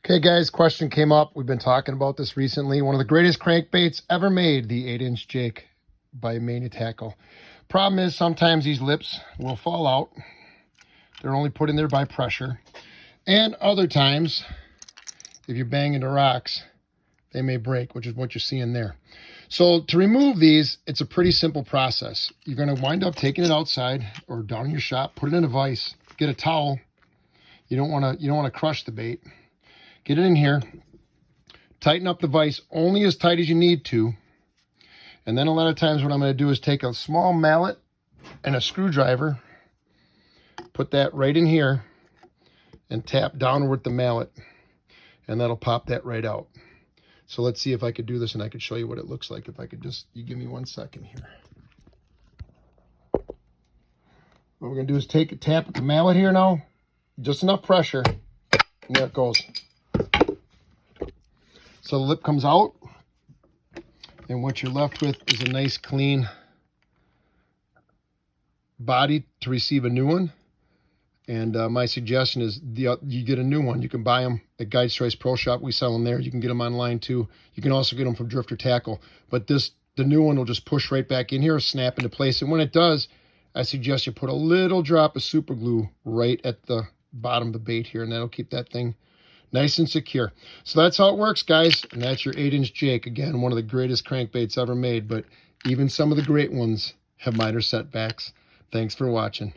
Okay, guys, question came up. We've been talking about this recently. One of the greatest crankbaits ever made, the 8-inch Jake by Mania Tackle. Problem is sometimes these lips will fall out. They're only put in there by pressure. And other times, if you're banging the rocks, they may break, which is what you're seeing there. So to remove these, it's a pretty simple process. You're going to wind up taking it outside or down in your shop, put it in a vise, get a towel. You don't want to crush the bait. Get it in here, tighten up the vise only as tight as you need to. And then a lot of times what I'm going to do is take a small mallet and a screwdriver, put that right in here, and tap downward with the mallet. And that'll pop that right out. So let's see if I could do this and I could show you what it looks like. If I could just, you give me 1 second here. What we're going to do is take a tap with the mallet here now. Just enough pressure. And there it goes. So the lip comes out, and what you're left with is a nice clean body to receive a new one. And my suggestion is you get a new one. You can buy them at Guide's Choice Pro Shop. We sell them there. You can get them online too. You can also get them from Drifter Tackle. But the new one will just push right back in here, snap into place. And when it does, I suggest you put a little drop of super glue right at the bottom of the bait here, and that'll keep that thing nice and secure. So that's how it works, guys. And that's your 8-inch Jake. Again, one of the greatest crankbaits ever made, but even some of the great ones have minor setbacks. Thanks for watching.